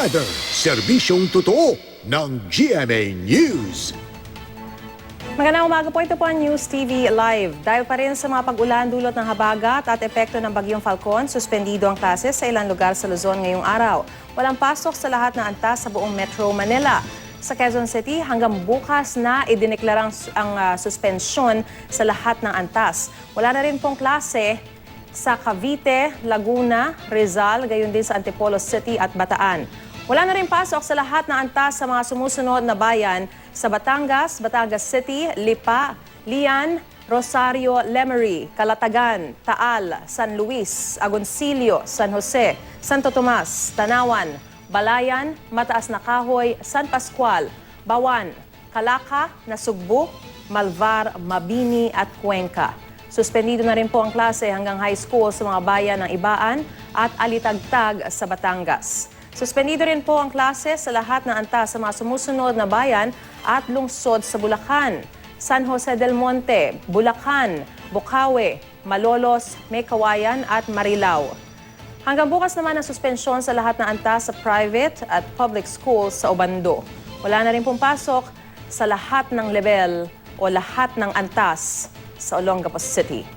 Weather, serbisyong totoo ng GMA News. Magandang umaga po, ito po ang News TV Live. Dahil pa rin sa mga pag-ulan dulot ng habagat at epekto ng bagyong Falcon, suspendido ang klase sa ilang lugar sa Luzon ngayong araw. Walang pasok sa lahat ng antas sa buong Metro Manila. Sa Quezon City, hanggang bukas na idineklara ang suspensyon sa lahat ng antas. Wala na rin pong klase sa Cavite, Laguna, Rizal, gayon din sa Antipolo City at Bataan. Wala na rin pasok sa lahat ng antas sa mga sumusunod na bayan sa Batangas, Batangas City, Lipa, Lian, Rosario, Lemery, Calatagan, Taal, San Luis, Agoncillo, San Jose, Santo Tomas, Tanawan, Balayan, Mataas na Kahoy, San Pascual, Bawan, Calaca, Nasugbu, Malvar, Mabini at Cuenca. Suspendido na rin po ang klase hanggang high school sa mga bayan ng Ibaan at Alitagtag sa Batangas. Suspendido rin po ang klase sa lahat ng antas sa mga sumusunod na bayan at lungsod sa Bulacan, San Jose del Monte, Bulacan, Bukawi, Malolos, Meycauayan at Marilao. Hanggang bukas naman ang suspensyon sa lahat ng antas sa private at public schools sa Obando. Wala na rin pong pasok sa lahat ng level o lahat ng antas sa Olongapo City.